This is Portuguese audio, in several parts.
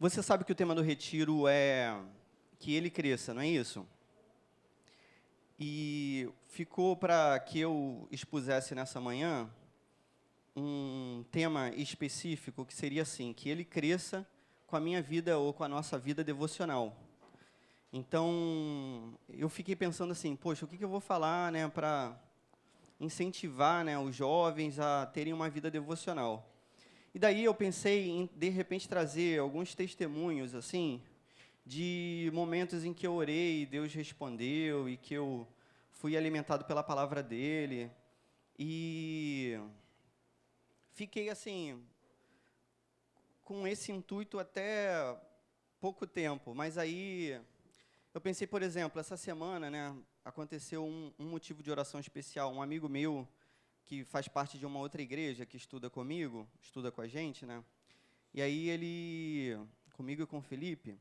Você sabe que o tema do retiro é que ele cresça, não é isso? E ficou para que eu expusesse nessa manhã um tema específico que seria assim, que ele cresça com a minha vida ou com a nossa vida devocional. Então, eu fiquei pensando assim, poxa, o que eu vou falar, né, para incentivar, né, os jovens a terem uma vida devocional. E daí eu pensei em, de repente, trazer alguns testemunhos, assim, de momentos em que eu orei e Deus respondeu e que eu fui alimentado pela palavra dele. E fiquei, assim, com esse intuito até pouco tempo. Mas aí eu pensei, por exemplo, essa semana, né, aconteceu um motivo de oração especial. Um amigo meu, que faz parte de uma outra igreja, que estuda comigo, estuda com a gente, né? E aí ele, comigo e com o Felipe,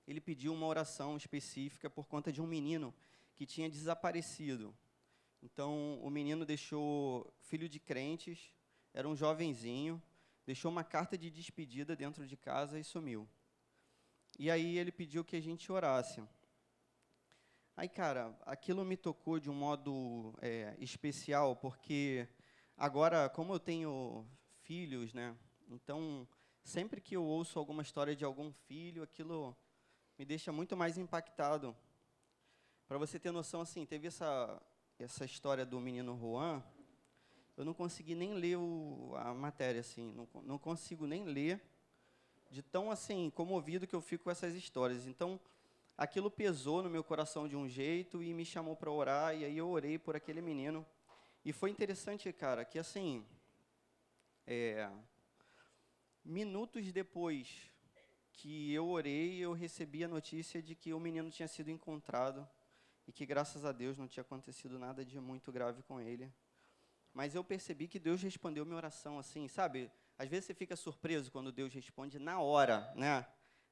ele pediu uma oração específica por conta de um menino que tinha desaparecido. Então, o menino deixou, filho de crentes, era um jovenzinho, deixou uma carta de despedida dentro de casa e sumiu. E aí ele pediu que a gente orasse. Aí, cara, aquilo me tocou de um modo especial, porque agora, como eu tenho filhos, né? Então, sempre que eu ouço alguma história de algum filho, aquilo me deixa muito mais impactado. Para você ter noção, assim, teve essa história do menino Juan, eu não consegui nem ler a matéria, assim, não consigo nem ler, de tão, assim, comovido que eu fico com essas histórias. Então, aquilo pesou no meu coração de um jeito e me chamou para orar, e aí eu orei por aquele menino. E foi interessante, cara, que, assim, minutos depois que eu orei, eu recebi a notícia de que o menino tinha sido encontrado e que, graças a Deus, não tinha acontecido nada de muito grave com ele. Mas eu percebi que Deus respondeu minha oração, assim, sabe? Às vezes você fica surpreso quando Deus responde na hora, né?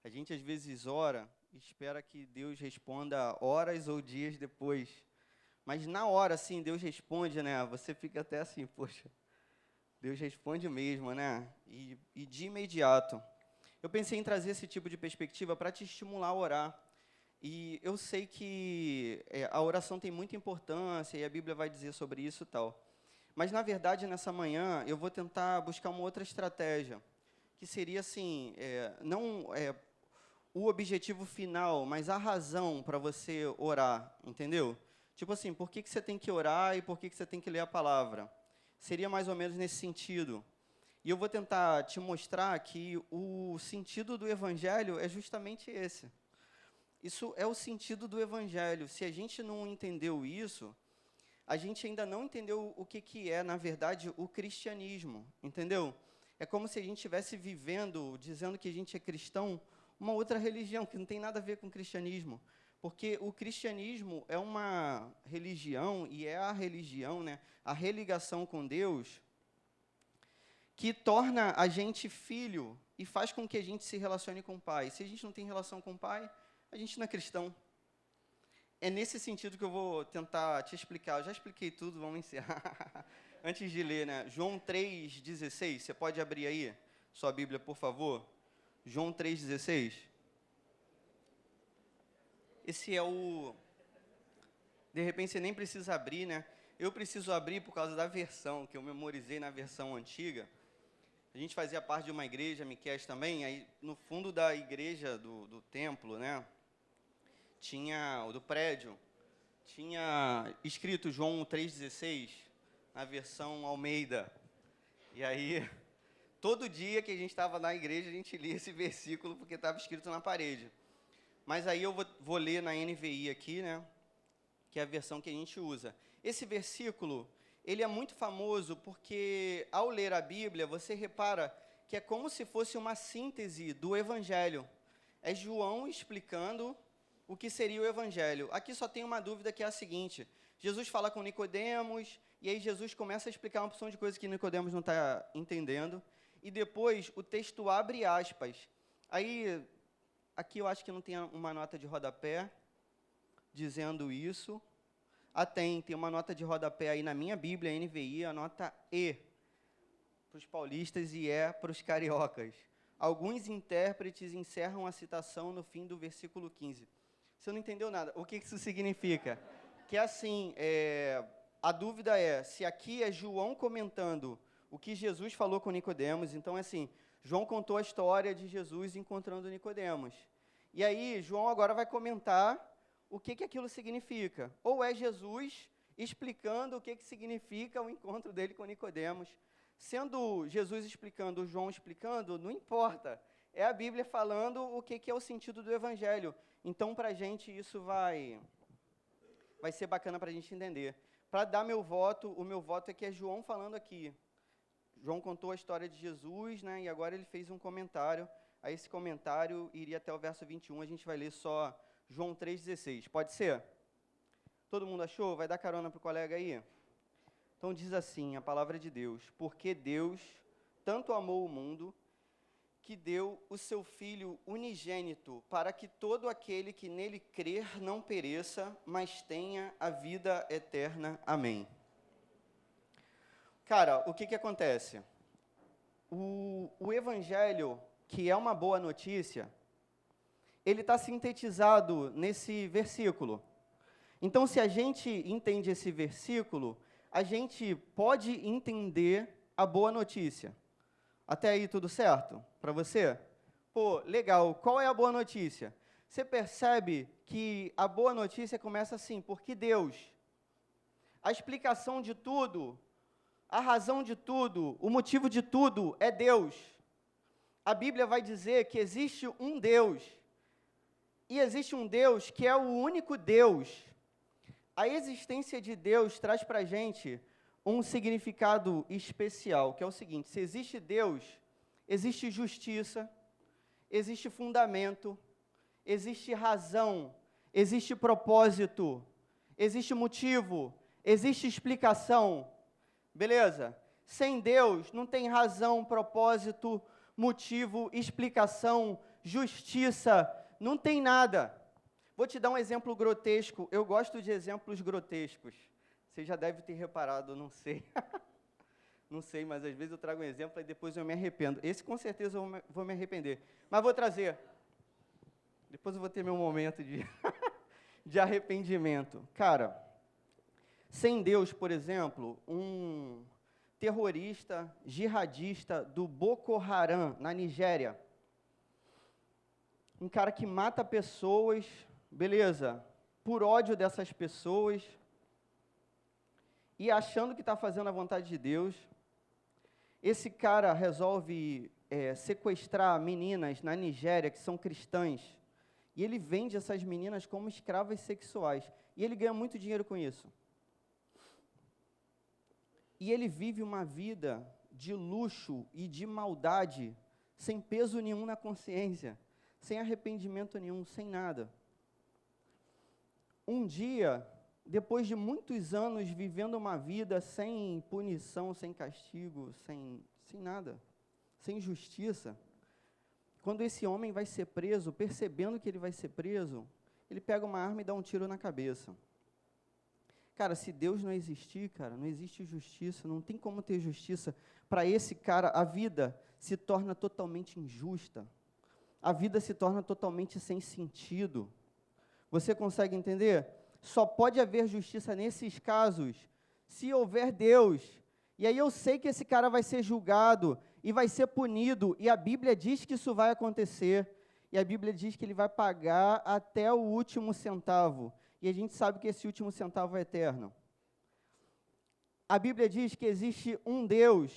A gente, às vezes, ora e espera que Deus responda horas ou dias depois. Mas na hora, assim, Deus responde, né? Você fica até assim, poxa, Deus responde mesmo, né? E de imediato. Eu pensei em trazer esse tipo de perspectiva para te estimular a orar. E eu sei que a oração tem muita importância, e a Bíblia vai dizer sobre isso e tal. Mas, na verdade, nessa manhã, eu vou tentar buscar uma outra estratégia, que seria, assim, não o objetivo final, mas a razão para você orar, entendeu? Tipo assim, por que você tem que orar e por que você tem que ler a palavra? Seria mais ou menos nesse sentido. E eu vou tentar te mostrar que o sentido do Evangelho é justamente esse. Isso é o sentido do Evangelho. Se a gente não entendeu isso, a gente ainda não entendeu o que é, na verdade, o cristianismo, entendeu? É como se a gente estivesse vivendo, dizendo que a gente é cristão, uma outra religião, que não tem nada a ver com o cristianismo. Porque o cristianismo é uma religião, e é a religião, né, a religação com Deus, que torna a gente filho e faz com que a gente se relacione com o Pai. Se a gente não tem relação com o Pai, a gente não é cristão. É nesse sentido que eu vou tentar te explicar. Eu já expliquei tudo, vamos encerrar. Antes de ler, né? João 3,16, você pode abrir aí sua Bíblia, por favor? João 3,16. Esse é o... De repente, você nem precisa abrir, né? Eu preciso abrir por causa da versão, que eu memorizei na versão antiga. A gente fazia parte de uma igreja, Miqueias também, aí no fundo da igreja, do templo, né? Tinha, do prédio, tinha escrito João 3,16, na versão Almeida. E aí, todo dia que a gente estava na igreja, a gente lia esse versículo, porque estava escrito na parede. Mas aí eu vou ler na NVI aqui, né, que é a versão que a gente usa. Esse versículo, ele é muito famoso porque, ao ler a Bíblia, você repara que é como se fosse uma síntese do Evangelho. É João explicando o que seria o Evangelho. Aqui só tem uma dúvida, que é a seguinte: Jesus fala com Nicodemos, e aí Jesus começa a explicar uma opção de coisas que Nicodemos não está entendendo, e depois o texto abre aspas. Aí, aqui eu acho que não tem uma nota de rodapé dizendo isso. Tem uma nota de rodapé aí na minha Bíblia, NVI, a nota E, para os paulistas e E para os cariocas. alguns intérpretes encerram a citação no fim do versículo 15. Você não entendeu nada. O que isso significa? Que assim, a dúvida é se aqui é João comentando o que Jesus falou com Nicodemos. Então, assim, João contou a história de Jesus encontrando Nicodemos. E aí, João agora vai comentar o que aquilo significa. Ou é Jesus explicando o que significa o encontro dele com Nicodemos. Sendo Jesus explicando, João explicando, não importa. É a Bíblia falando o que é o sentido do Evangelho. Então, para a gente, isso vai ser bacana para a gente entender. Para dar meu voto, o meu voto é que é João falando aqui. João contou a história de Jesus, né, e agora ele fez um comentário. Aí esse comentário iria até o verso 21, a gente vai ler só João 3,16. Pode ser? Todo mundo achou? Vai dar carona para o colega aí? Então diz assim, a palavra de Deus: porque Deus tanto amou o mundo, que deu o seu Filho unigênito, para que todo aquele que nele crer não pereça, mas tenha a vida eterna. Amém. Cara, o que acontece? O Evangelho, que é uma boa notícia, ele está sintetizado nesse versículo. Então, se a gente entende esse versículo, a gente pode entender a boa notícia. Até aí tudo certo para você? Pô, legal. Qual é a boa notícia? Você percebe que a boa notícia começa assim, porque Deus, a explicação de tudo, a razão de tudo, o motivo de tudo é Deus. A Bíblia vai dizer que existe um Deus, e existe um Deus que é o único Deus. A existência de Deus traz para a gente um significado especial, que é o seguinte: se existe Deus, existe justiça, existe fundamento, existe razão, existe propósito, existe motivo, existe explicação. Beleza? Sem Deus não tem razão, propósito, motivo, explicação, justiça, não tem nada. Vou te dar um exemplo grotesco. Eu gosto de exemplos grotescos. Você já deve ter reparado, não sei. Não sei, mas às vezes eu trago um exemplo e depois eu me arrependo. Esse com certeza eu vou me arrepender. Mas vou trazer. Depois eu vou ter meu momento de arrependimento. Cara, sem Deus, por exemplo, um terrorista jihadista do Boko Haram, na Nigéria, um cara que mata pessoas, beleza, por ódio dessas pessoas, e achando que está fazendo a vontade de Deus, esse cara resolve sequestrar meninas na Nigéria que são cristãs, e ele vende essas meninas como escravas sexuais, e ele ganha muito dinheiro com isso. E ele vive uma vida de luxo e de maldade, sem peso nenhum na consciência, sem arrependimento nenhum, sem nada. Um dia, depois de muitos anos vivendo uma vida sem punição, sem castigo, sem nada, sem justiça, quando esse homem vai ser preso, percebendo que ele vai ser preso, ele pega uma arma e dá um tiro na cabeça. Cara, se Deus não existir, cara, não existe justiça, não tem como ter justiça. Para esse cara, a vida se torna totalmente injusta. A vida se torna totalmente sem sentido. Você consegue entender? Só pode haver justiça nesses casos se houver Deus. E aí eu sei que esse cara vai ser julgado e vai ser punido, e a Bíblia diz que isso vai acontecer, e a Bíblia diz que ele vai pagar até o último centavo. E a gente sabe que esse último centavo é eterno. A Bíblia diz que existe um Deus,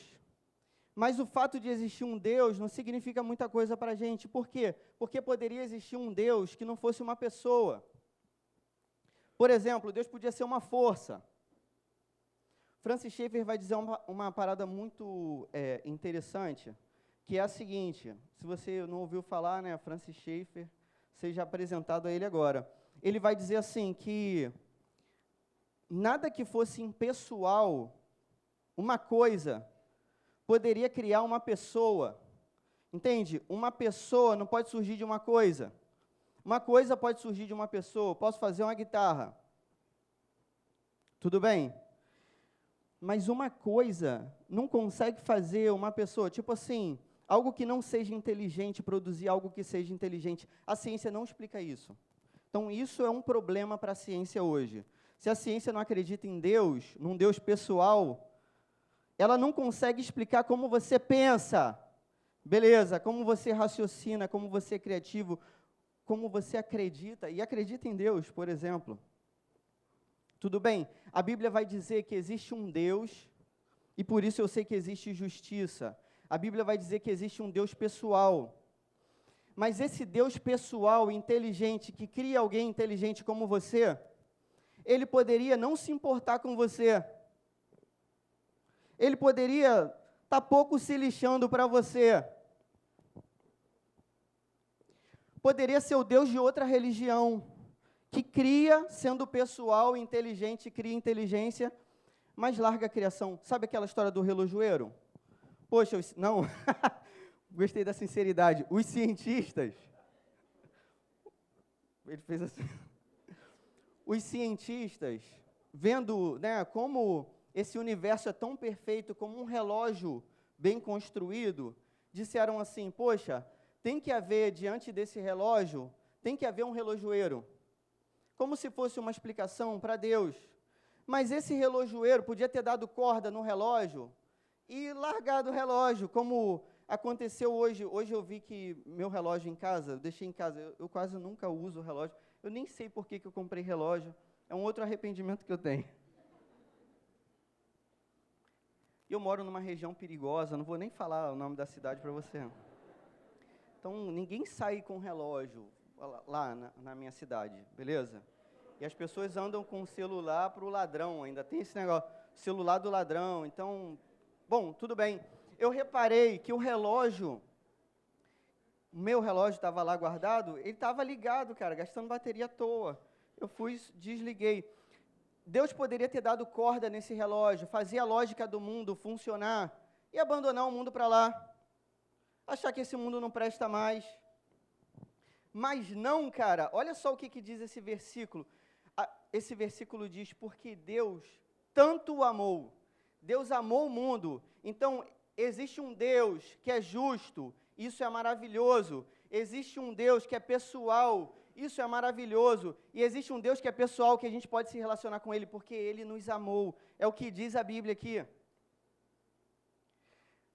mas o fato de existir um Deus não significa muita coisa para a gente. Por quê? Porque poderia existir um Deus que não fosse uma pessoa. Por exemplo, Deus podia ser uma força. Francis Schaeffer vai dizer uma parada muito interessante, que é a seguinte: se você não ouviu falar, né, Francis Schaeffer, seja apresentado a ele agora. Ele vai dizer assim, que nada que fosse impessoal, uma coisa, poderia criar uma pessoa. Entende? Uma pessoa não pode surgir de uma coisa. Uma coisa pode surgir de uma pessoa. Posso fazer uma guitarra. Tudo bem? Mas uma coisa não consegue fazer uma pessoa. Tipo assim, algo que não seja inteligente, produzir algo que seja inteligente. A ciência não explica isso. Então, isso é um problema para a ciência hoje. Se a ciência não acredita em Deus, num Deus pessoal, ela não consegue explicar como você pensa, beleza, como você raciocina, como você é criativo, como você acredita, e acredita em Deus, por exemplo. Tudo bem, a Bíblia vai dizer que existe um Deus, e por isso eu sei que existe justiça. A Bíblia vai dizer que existe um Deus pessoal. Mas esse Deus pessoal, inteligente, que cria alguém inteligente como você, ele poderia não se importar com você. Ele poderia estar pouco se lixando para você. Poderia ser o Deus de outra religião, que cria, sendo pessoal, inteligente, cria inteligência, mas larga a criação. Sabe aquela história do relojoeiro? Poxa, não, gostei da sinceridade. Os cientistas, ele fez assim, os cientistas, vendo, né, como esse universo é tão perfeito, como um relógio bem construído, disseram assim, poxa, tem que haver, diante desse relógio, tem que haver um relojoeiro. Como se fosse uma explicação para Deus. Mas esse relojoeiro podia ter dado corda no relógio e largado o relógio, como aconteceu hoje. Hoje eu vi que meu relógio em casa, eu deixei em casa, eu quase nunca uso o relógio. Eu nem sei por que eu comprei relógio. É um outro arrependimento que eu tenho. E eu moro numa região perigosa, não vou nem falar o nome da cidade para você. Então, ninguém sai com relógio lá na minha cidade, beleza? E as pessoas andam com o celular para o ladrão, ainda tem esse negócio, celular do ladrão. Então, bom, tudo bem. Eu reparei que o relógio, o meu relógio estava lá guardado, ele estava ligado, cara, gastando bateria à toa. Eu fui, desliguei. Deus poderia ter dado corda nesse relógio, fazer a lógica do mundo funcionar e abandonar o mundo para lá. Achar que esse mundo não presta mais. Mas não, cara, olha só o que diz esse versículo. Esse versículo diz, porque Deus tanto o amou. Deus amou o mundo. Então, existe um Deus que é justo, isso é maravilhoso. Existe um Deus que é pessoal, isso é maravilhoso. E existe um Deus que é pessoal, que a gente pode se relacionar com Ele, porque Ele nos amou. É o que diz a Bíblia aqui.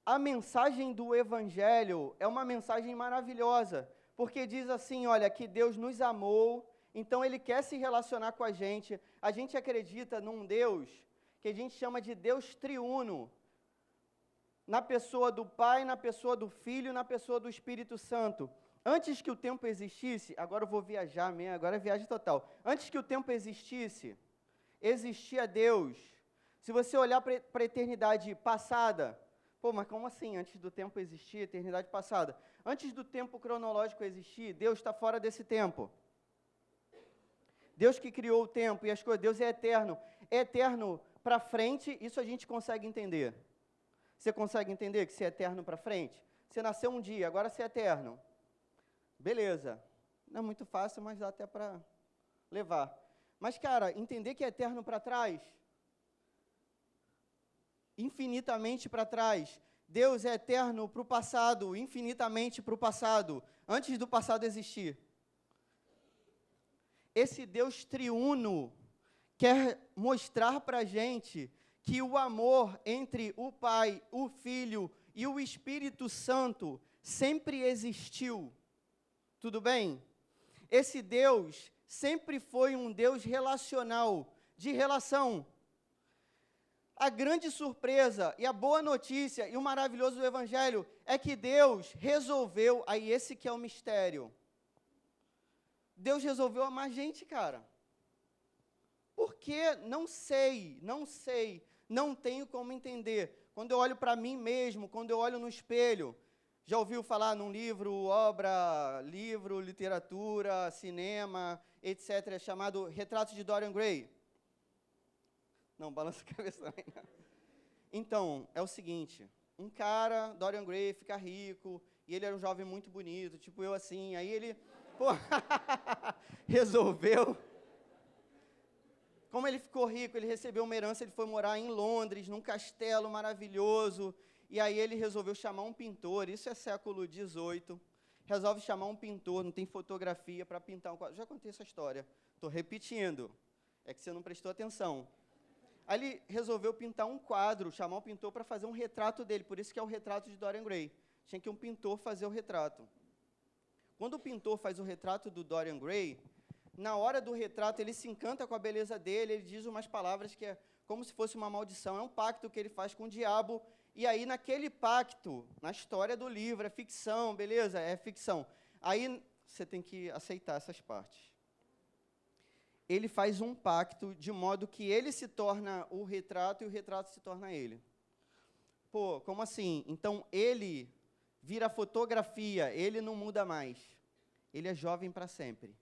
A mensagem do Evangelho é uma mensagem maravilhosa, porque diz assim, olha, que Deus nos amou, então Ele quer se relacionar com a gente acredita num Deus que a gente chama de Deus triuno, na pessoa do Pai, na pessoa do Filho, na pessoa do Espírito Santo. Antes que o tempo existisse, agora eu vou viajar mesmo, agora é viagem total. Antes que o tempo existisse, existia Deus. Se você olhar para a eternidade passada, pô, mas como assim? Antes do tempo existir, eternidade passada. Antes do tempo cronológico existir, Deus está fora desse tempo. Deus que criou o tempo e as coisas, Deus é eterno. É eterno para frente, isso a gente consegue entender. Você consegue entender que você é eterno para frente? Você nasceu um dia, agora você é eterno. Beleza. Não é muito fácil, mas dá até para levar. Mas, cara, entender que é eterno para trás, infinitamente para trás. Deus é eterno para o passado, infinitamente para o passado, antes do passado existir. Esse Deus triuno quer mostrar para a gente que o amor entre o Pai, o Filho e o Espírito Santo sempre existiu. Tudo bem? Esse Deus sempre foi um Deus relacional, de relação. A grande surpresa e a boa notícia e o maravilhoso do Evangelho é que Deus resolveu, aí esse que é o mistério, Deus resolveu amar a gente, cara. Por quê? Não sei, não tenho como entender. Quando eu olho para mim mesmo, quando eu olho no espelho, já ouviu falar num livro, livro, literatura, cinema, etc., chamado Retrato de Dorian Gray? Não, balança a cabeça também. Então, é o seguinte, um cara, Dorian Gray, fica rico, e ele era um jovem muito bonito, tipo eu assim, aí ele, resolveu, como ele ficou rico, ele recebeu uma herança, ele foi morar em Londres, num castelo maravilhoso, E aí ele resolveu chamar um pintor, isso é século XVIII, resolve chamar um pintor, não tem fotografia para pintar um quadro. Já contei essa história, estou repetindo, é que você não prestou atenção. Aí ele resolveu pintar um quadro, chamar um pintor para fazer um retrato dele, por isso que é o retrato de Dorian Gray. Tinha que um pintor fazer o retrato. Quando o pintor faz o retrato do Dorian Gray, na hora do retrato ele se encanta com a beleza dele, ele diz umas palavras que é como se fosse uma maldição, é um pacto que ele faz com o diabo, e aí naquele pacto, na história do livro, é ficção, beleza? É ficção. Aí você tem que aceitar essas partes. Ele faz um pacto de modo que ele se torna o retrato e o retrato se torna ele. Pô, como assim? Então ele vira fotografia, ele não muda mais. Ele é jovem para sempre.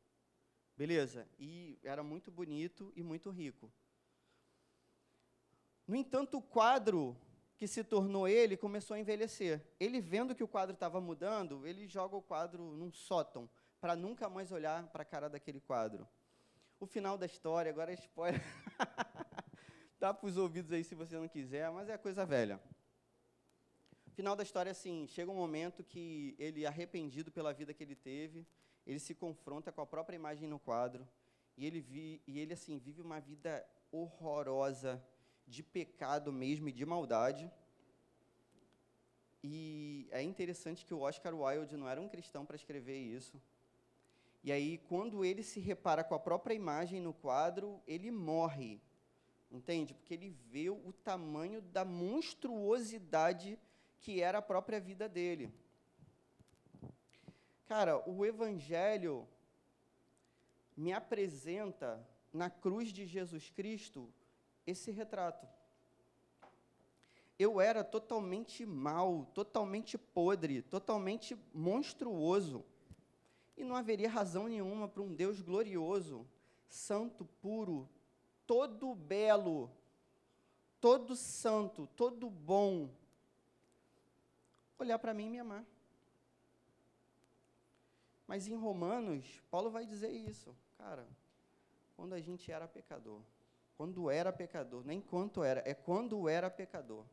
Beleza? E era muito bonito e muito rico. No entanto, o quadro que se tornou ele começou a envelhecer. Ele, vendo que o quadro estava mudando, ele joga o quadro num sótão, para nunca mais olhar para a cara daquele quadro. O final da história, agora é spoiler. Dá para os ouvidos aí se você não quiser, mas é coisa velha. O final da história, assim, chega um momento que ele, arrependido pela vida que ele teve, ele se confronta com a própria imagem no quadro, e ele assim, vive uma vida horrorosa, de pecado mesmo e de maldade. E é interessante que o Oscar Wilde não era um cristão para escrever isso. E aí, quando ele se repara com a própria imagem no quadro, ele morre, entende? Porque ele vê o tamanho da monstruosidade que era a própria vida dele. Cara, o Evangelho me apresenta, na cruz de Jesus Cristo, esse retrato. Eu era totalmente mau, totalmente podre, totalmente monstruoso. E não haveria razão nenhuma para um Deus glorioso, santo, puro, todo belo, todo santo, todo bom, olhar para mim e me amar. Mas em Romanos, Paulo vai dizer isso, cara, quando a gente era pecador. Quando era pecador, nem quanto era, é quando era pecador.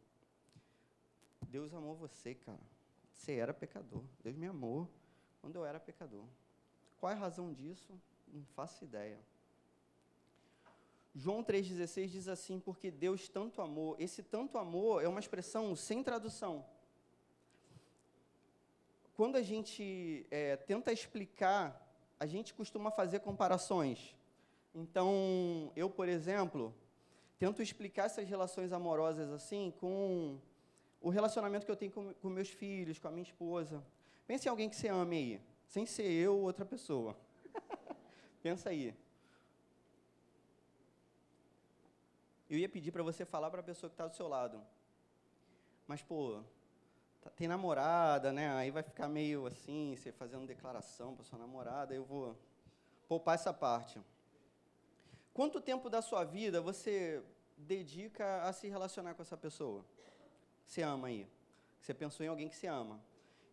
Deus amou você, cara. Você era pecador. Deus me amou quando eu era pecador. Qual é a razão disso? Não faço ideia. João 3,16 diz assim, porque Deus tanto amou. Esse tanto amor é uma expressão sem tradução. Quando a gente tenta explicar, a gente costuma fazer comparações. Então, eu, por exemplo, tento explicar essas relações amorosas assim com o relacionamento que eu tenho com meus filhos, com a minha esposa. Pense em alguém que você ame aí, sem ser eu ou outra pessoa. Pensa aí. Eu ia pedir para você falar para a pessoa que está do seu lado. Mas, pô, tem namorada, né? Aí vai ficar meio assim, você fazendo declaração para sua namorada, eu vou poupar essa parte. Quanto tempo da sua vida você dedica a se relacionar com essa pessoa? Você ama aí? Você pensou em alguém que você ama?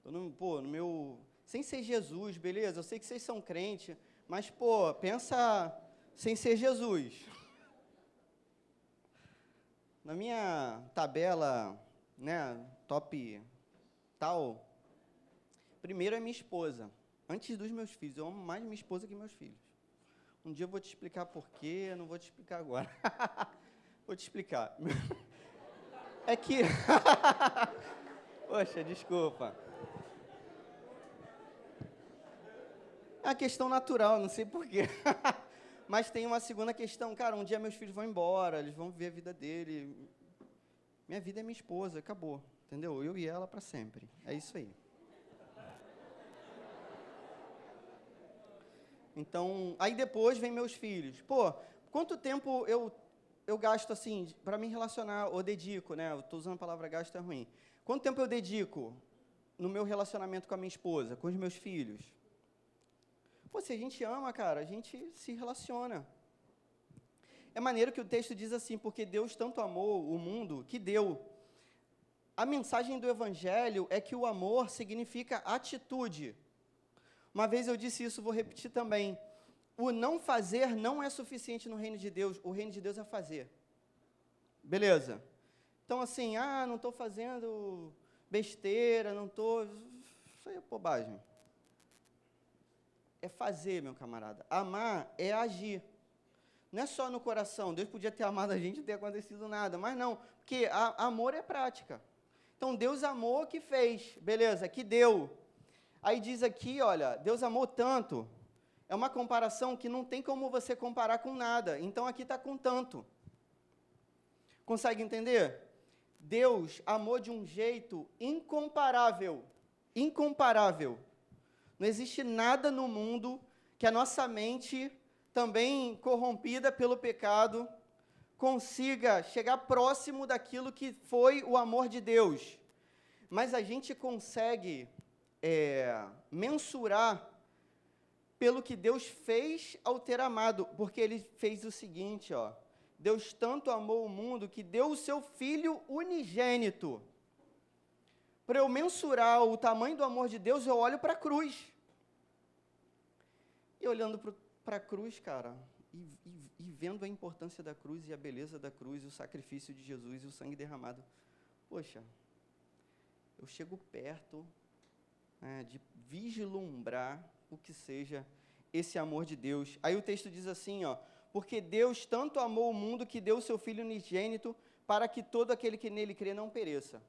Eu não, no meu... Sem ser Jesus, beleza? Eu sei que vocês são crentes, mas, pensa sem ser Jesus. Na minha tabela, né, top tal, primeiro é minha esposa. Antes dos meus filhos, eu amo mais minha esposa que meus filhos. Um dia eu vou te explicar por quê, eu não vou te explicar agora. Vou te explicar. É que... Poxa, desculpa. É uma questão natural, não sei por quê. Mas tem uma segunda questão. Cara, um dia meus filhos vão embora, eles vão viver a vida dele. Minha vida é minha esposa, acabou. Entendeu? Eu e ela para sempre. É isso aí. Então, aí depois vem meus filhos. Quanto tempo eu gasto, assim, para me relacionar, ou dedico, né? Eu estou usando a palavra gasto, é ruim. Quanto tempo eu dedico no meu relacionamento com a minha esposa, com os meus filhos? Se a gente ama, cara, a gente se relaciona. É maneiro que o texto diz assim, porque Deus tanto amou o mundo que deu. A mensagem do Evangelho é que o amor significa atitude. Uma vez eu disse isso, vou repetir também. O não fazer não é suficiente no reino de Deus, o reino de Deus é fazer. Beleza? Então, assim, não estou fazendo besteira, não estou... Isso aí é bobagem. É fazer, meu camarada. Amar é agir. Não é só no coração. Deus podia ter amado a gente e não ter acontecido nada. Mas não, porque amor é prática. Então, Deus amou que fez. Beleza, que deu. Aí diz aqui, olha, Deus amou tanto. É uma comparação que não tem como você comparar com nada. Então, aqui está com tanto. Consegue entender? Deus amou de um jeito incomparável. Incomparável. Não existe nada no mundo que a nossa mente, também corrompida pelo pecado, consiga chegar próximo daquilo que foi o amor de Deus. Mas a gente consegue mensurar pelo que Deus fez ao ter amado, porque Ele fez o seguinte, ó. Deus tanto amou o mundo que deu o seu Filho unigênito. Para eu mensurar o tamanho do amor de Deus, eu olho para a cruz. E olhando para a cruz, cara, e vendo a importância da cruz e a beleza da cruz, o sacrifício de Jesus e o sangue derramado, poxa, eu chego perto de vislumbrar o que seja esse amor de Deus. Aí o texto diz assim, ó, porque Deus tanto amou o mundo que deu o seu Filho unigênito para que todo aquele que nele crê não pereça.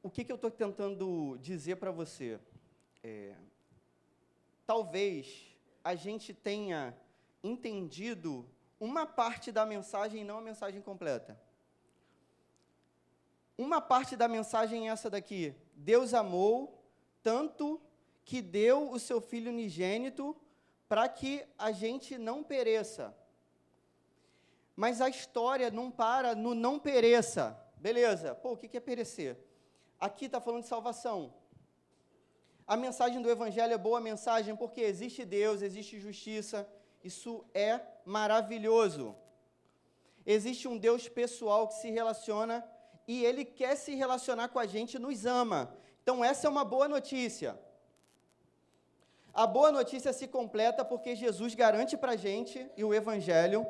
O que eu estou tentando dizer para você? Talvez a gente tenha entendido uma parte da mensagem e não a mensagem completa. Uma parte da mensagem é essa daqui. Deus amou tanto que deu o seu Filho unigênito para que a gente não pereça. Mas a história não para no não pereça. Beleza, o que é perecer? Aqui está falando de salvação. A mensagem do Evangelho é boa mensagem porque existe Deus, existe justiça, isso é maravilhoso. Existe um Deus pessoal que se relaciona e Ele quer se relacionar com a gente e nos ama. Então essa é uma boa notícia. A boa notícia se completa porque Jesus garante para a gente, e o Evangelho,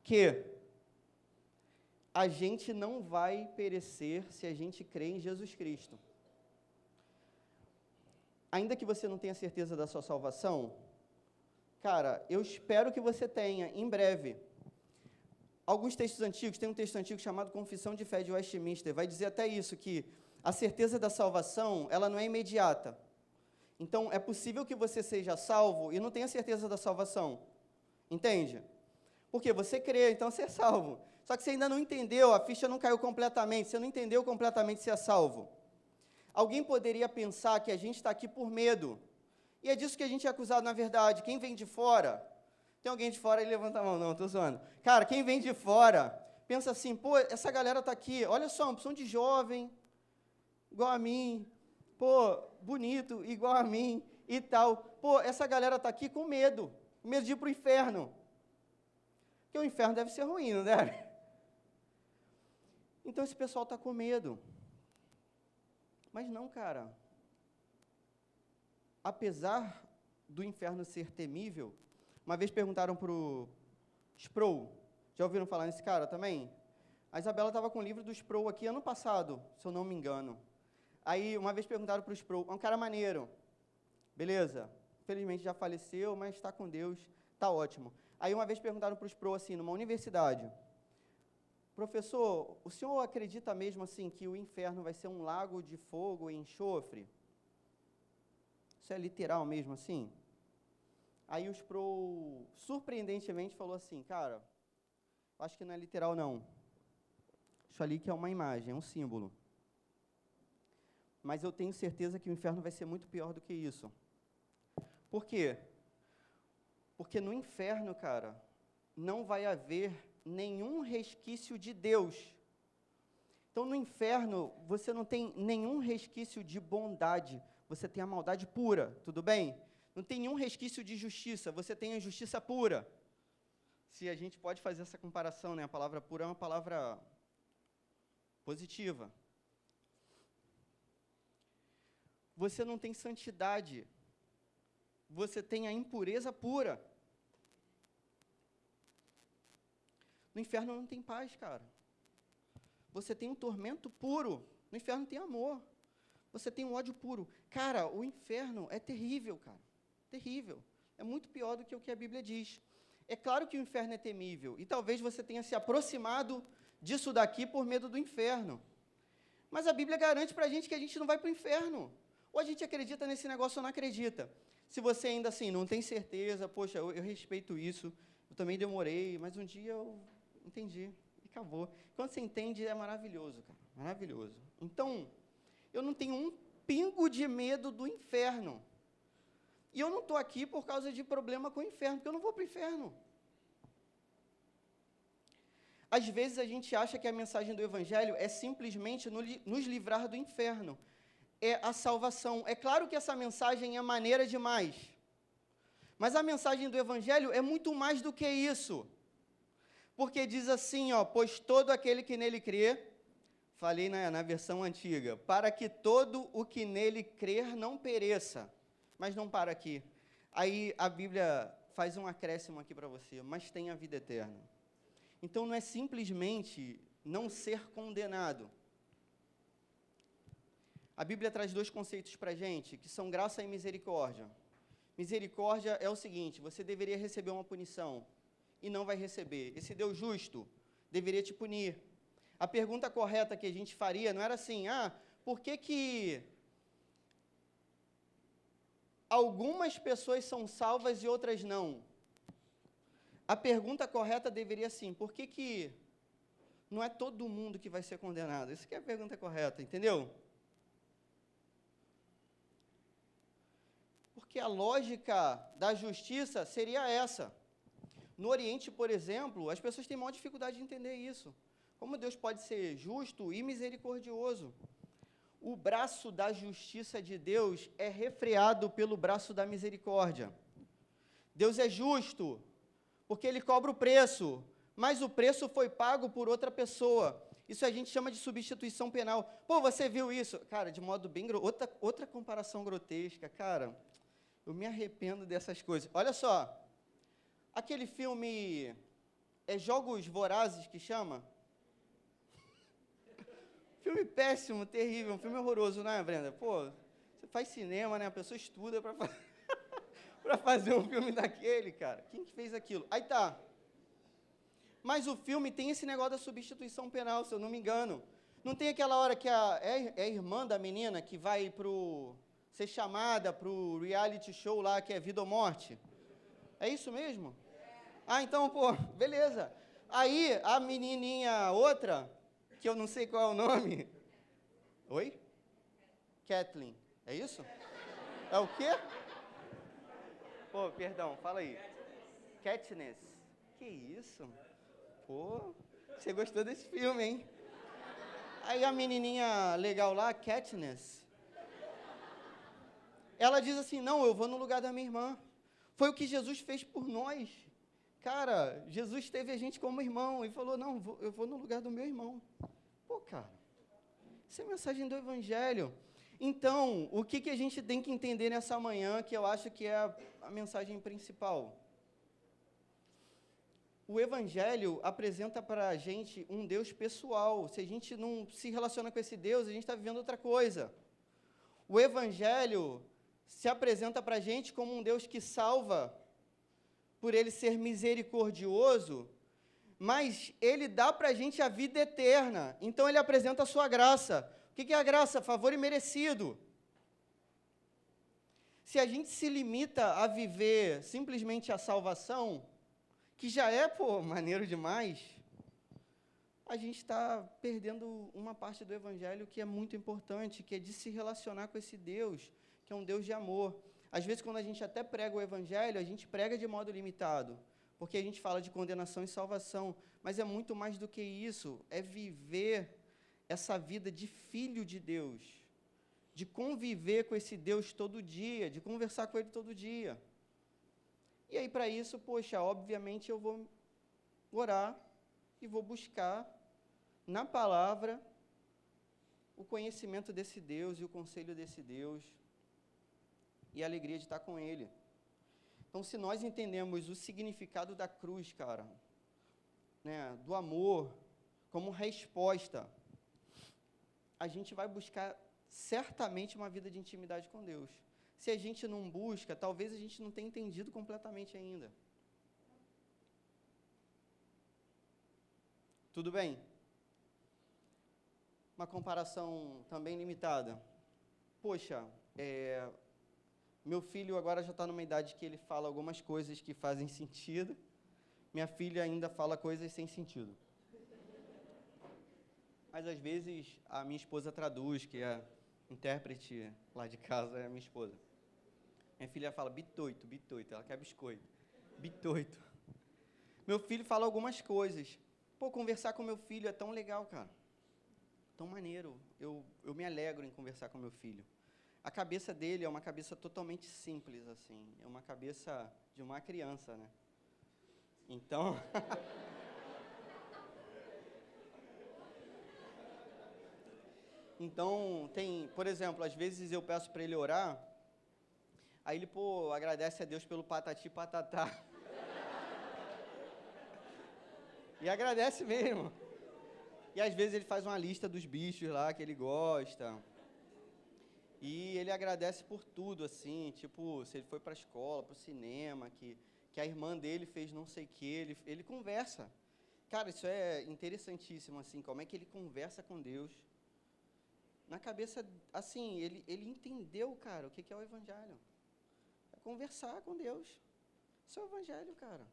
que a gente não vai perecer se a gente crê em Jesus Cristo. Ainda que você não tenha certeza da sua salvação, cara, eu espero que você tenha, em breve. Alguns textos antigos, tem um texto antigo chamado Confissão de Fé de Westminster, vai dizer até isso, que a certeza da salvação, ela não é imediata. Então, é possível que você seja salvo e não tenha certeza da salvação. Entende? Porque você crê, então você é salvo. Só que você ainda não entendeu, a ficha não caiu completamente, você não entendeu completamente se é salvo. Alguém poderia pensar que a gente está aqui por medo. E é disso que a gente é acusado, na verdade. Quem vem de fora, tem alguém de fora aí, levanta a mão, não, estou zoando. Cara, quem vem de fora, pensa assim, pô, essa galera está aqui, olha só, uma opção de jovem, igual a mim, pô, bonito, igual a mim, e tal. Pô, essa galera está aqui com medo de ir para o inferno. Porque o inferno deve ser ruim, não deve? Então esse pessoal está com medo. Mas não, cara. Apesar do inferno ser temível, uma vez perguntaram para o Sproul, já ouviram falar nesse cara também? A Isabela estava com o livro do Sproul aqui ano passado, se eu não me engano. Aí, uma vez perguntaram para o Sproul, é um cara maneiro, beleza, infelizmente já faleceu, mas está com Deus, está ótimo. Aí, uma vez perguntaram para o Sproul, assim, numa universidade, professor, o senhor acredita mesmo assim que o inferno vai ser um lago de fogo e enxofre? Isso é literal mesmo assim? Aí o Sproul, surpreendentemente, falou assim, cara, acho que não é literal não. Isso ali que é uma imagem, é um símbolo. Mas eu tenho certeza que o inferno vai ser muito pior do que isso. Por quê? Porque no inferno, cara, não vai haver nenhum resquício de Deus. Então, no inferno, você não tem nenhum resquício de bondade, você tem a maldade pura, tudo bem? Não tem nenhum resquício de justiça, você tem a justiça pura. Se a gente pode fazer essa comparação, né? A palavra pura é uma palavra positiva. Você não tem santidade, você tem a impureza pura. No inferno não tem paz, cara. você tem um tormento puro. No inferno tem amor. Você tem um ódio puro. Cara, o inferno é terrível, cara. Terrível. É muito pior do que o que a Bíblia diz. É claro que o inferno é temível. E talvez você tenha se aproximado disso daqui por medo do inferno. Mas a Bíblia garante para a gente que a gente não vai para o inferno. Ou a gente acredita nesse negócio ou não acredita. Se você ainda assim não tem certeza, poxa, eu respeito isso, eu também demorei, mas um dia eu entendi e acabou. Quando você entende, é maravilhoso, cara, maravilhoso. Então, eu não tenho um pingo de medo do inferno. E eu não estou aqui por causa de problema com o inferno, porque eu não vou para o inferno. Às vezes a gente acha que a mensagem do Evangelho é simplesmente nos livrar do inferno. É a salvação. É claro que essa mensagem é maneira demais. Mas a mensagem do Evangelho é muito mais do que isso. Porque diz assim, ó, pois todo aquele que nele crê, falei na versão antiga, para que todo o que nele crer não pereça. Mas não para aqui. Aí a Bíblia faz um acréscimo aqui para você, mas tem a vida eterna. Então não é simplesmente não ser condenado. A Bíblia traz dois conceitos para a gente, que são graça e misericórdia. Misericórdia é o seguinte, você deveria receber uma punição e não vai receber. Esse Deus justo deveria te punir. A pergunta correta que a gente faria não era assim, por que algumas pessoas são salvas e outras não? A pergunta correta deveria assim, por que não é todo mundo que vai ser condenado? Essa que é a pergunta correta, entendeu? Porque a lógica da justiça seria essa. No Oriente, por exemplo, as pessoas têm maior dificuldade de entender isso. Como Deus pode ser justo e misericordioso? O braço da justiça de Deus é refreado pelo braço da misericórdia. Deus é justo, porque Ele cobra o preço, mas o preço foi pago por outra pessoa. Isso a gente chama de substituição penal. Pô, você viu isso? Cara, de modo bem... Outra comparação grotesca, cara, eu me arrependo dessas coisas. Olha só, aquele filme, Jogos Vorazes, que chama? Filme péssimo, terrível, um filme horroroso, não é, Brenda? Pô, você faz cinema, né? A pessoa estuda para fazer um filme daquele, cara. Quem que fez aquilo? Aí tá. Mas o filme tem esse negócio da substituição penal, se eu não me engano. Não tem aquela hora que é a irmã da menina que vai ser chamada para o reality show lá, que é Vida ou Morte? É isso mesmo? Então, pô, beleza. Aí, a menininha outra, que eu não sei qual é o nome. Oi? Kathleen. É isso? É o quê? Pô, perdão, fala aí. Katniss. Que isso? Pô, você gostou desse filme, hein? Aí a menininha legal lá, Katniss, ela diz assim, não, eu vou no lugar da minha irmã. Foi o que Jesus fez por nós. Cara, Jesus teve a gente como irmão e falou, não, eu vou no lugar do meu irmão. Pô, cara, isso é a mensagem do Evangelho. Então, o que a gente tem que entender nessa manhã, que eu acho que é a mensagem principal? O Evangelho apresenta para a gente um Deus pessoal. Se a gente não se relaciona com esse Deus, a gente está vivendo outra coisa. O Evangelho se apresenta para a gente como um Deus que salva, por Ele ser misericordioso, mas Ele dá para a gente a vida eterna. Então, Ele apresenta a sua graça. O que é a graça? Favor imerecido. Se a gente se limita a viver simplesmente a salvação, que já é, maneiro demais, a gente está perdendo uma parte do Evangelho que é muito importante, que é de se relacionar com esse Deus, que é um Deus de amor. Às vezes, quando a gente até prega o Evangelho, a gente prega de modo limitado, porque a gente fala de condenação e salvação, mas é muito mais do que isso, é viver essa vida de filho de Deus, de conviver com esse Deus todo dia, de conversar com Ele todo dia. E aí, para isso, obviamente eu vou orar e vou buscar na palavra o conhecimento desse Deus e o conselho desse Deus e a alegria de estar com Ele. Então, se nós entendemos o significado da cruz, cara, né, do amor, como resposta a gente vai buscar certamente uma vida de intimidade com Deus. Se a gente não busca, talvez a gente não tenha entendido completamente ainda. Tudo bem? Uma comparação também limitada. Poxa, meu filho agora já está numa idade que ele fala algumas coisas que fazem sentido. Minha filha ainda fala coisas sem sentido. Mas, às vezes, a minha esposa traduz, que é a intérprete lá de casa, é a minha esposa. Minha filha fala bitoito, bitoito, ela quer biscoito. Bitoito. Meu filho fala algumas coisas. Pô, conversar com meu filho é tão legal, cara. Tão maneiro. Eu me alegro em conversar com meu filho. A cabeça dele é uma cabeça totalmente simples, assim. É uma cabeça de uma criança, né? Então... Então, por exemplo, às vezes eu peço para ele orar, aí ele, agradece a Deus pelo patati patatá. E agradece mesmo. E às vezes ele faz uma lista dos bichos lá que ele gosta. E ele agradece por tudo, assim, tipo, se ele foi para a escola, para o cinema, que a irmã dele fez não sei o que, ele conversa. Cara, isso é interessantíssimo, assim, como é que ele conversa com Deus. Na cabeça, assim, ele entendeu, cara, o que é o Evangelho. É conversar com Deus. Isso é o Evangelho, cara.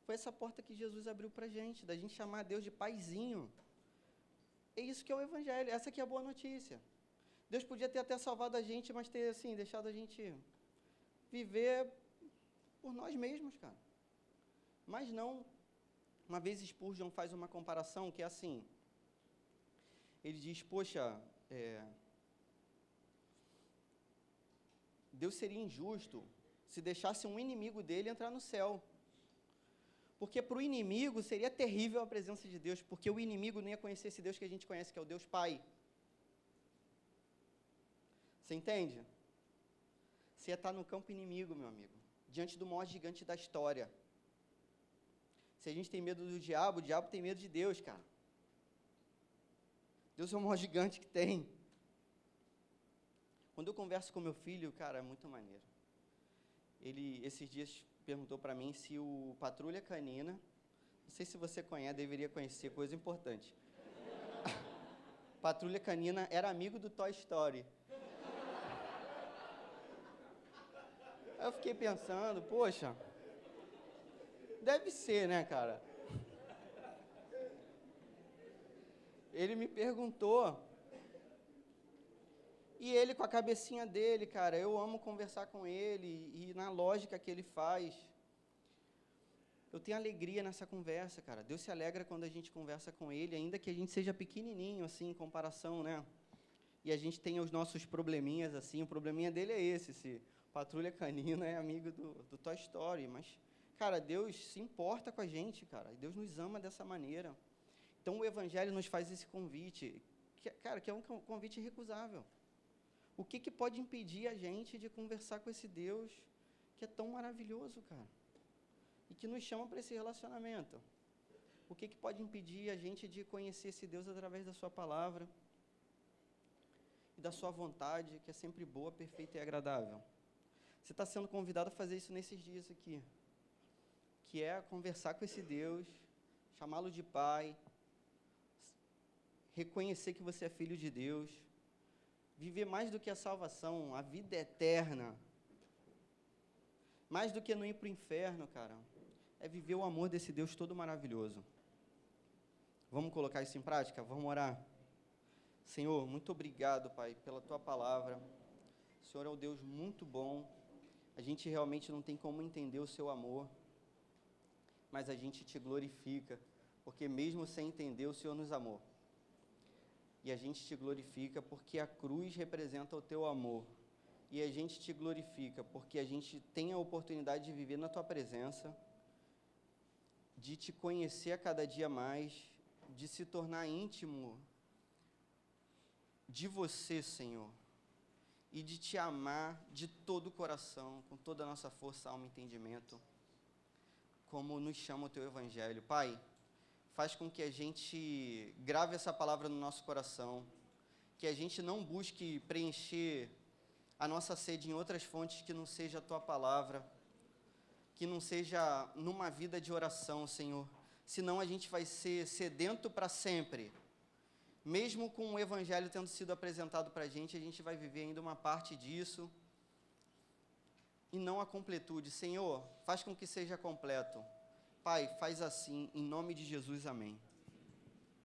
Foi essa porta que Jesus abriu pra gente, da gente chamar Deus de paizinho. É isso que é o Evangelho, essa aqui é a boa notícia. Deus podia ter até salvado a gente, mas ter, assim, deixado a gente viver por nós mesmos, cara. Mas não. Uma vez Spurgeon faz uma comparação que é assim. Ele diz, poxa, Deus seria injusto se deixasse um inimigo dele entrar no céu. Porque para o inimigo seria terrível a presença de Deus, porque o inimigo não ia conhecer esse Deus que a gente conhece, que é o Deus Pai. Você entende? Você ia estar no campo inimigo, meu amigo, diante do maior gigante da história. Se a gente tem medo do diabo, o diabo tem medo de Deus, cara. Deus é o maior gigante que tem. Quando eu converso com meu filho, cara, é muito maneiro. Ele, esses dias, perguntou para mim se o Patrulha Canina, não sei se você conhece, deveria conhecer, coisa importante. Patrulha Canina era amigo do Toy Story. Aí eu fiquei pensando, poxa, deve ser, né, cara? Ele me perguntou, e ele com a cabecinha dele, cara, eu amo conversar com ele, e na lógica que ele faz, eu tenho alegria nessa conversa, cara. Deus se alegra quando a gente conversa com ele, ainda que a gente seja pequenininho, assim, em comparação, né? E a gente tenha os nossos probleminhas, assim, o probleminha dele é esse Patrulha Canina é amigo do Toy Story, mas, cara, Deus se importa com a gente, cara, Deus nos ama dessa maneira. Então, o Evangelho nos faz esse convite, que é um convite irrecusável. O que pode impedir a gente de conversar com esse Deus que é tão maravilhoso, cara? E que nos chama para esse relacionamento? O que pode impedir a gente de conhecer esse Deus através da sua palavra e da sua vontade, que é sempre boa, perfeita e agradável? Você está sendo convidado a fazer isso nesses dias aqui, que é conversar com esse Deus, chamá-lo de Pai, reconhecer que você é filho de Deus, viver mais do que a salvação, a vida eterna, mais do que não ir para o inferno, cara, é viver o amor desse Deus todo maravilhoso. Vamos colocar isso em prática? Vamos orar? Senhor, muito obrigado, Pai, pela Tua palavra. O Senhor é um Deus muito bom. A gente realmente não tem como entender o Seu amor, mas a gente Te glorifica, porque mesmo sem entender, o Senhor nos amou. E a gente Te glorifica porque a cruz representa o Teu amor. E a gente Te glorifica porque a gente tem a oportunidade de viver na Tua presença, de Te conhecer a cada dia mais, de se tornar íntimo de Você, Senhor, e de Te amar de todo o coração, com toda a nossa força, alma e entendimento, como nos chama o Teu Evangelho. Pai, faz com que a gente grave essa palavra no nosso coração que a gente não busque preencher a nossa sede em outras fontes que não seja a Tua palavra, que não seja numa vida de oração, Senhor. Senão a gente vai ser sedento para sempre. Mesmo com o Evangelho tendo sido apresentado para a gente vai viver ainda uma parte disso e não a completude. Senhor, faz com que seja completo. Pai, faz assim, em nome de Jesus, amém.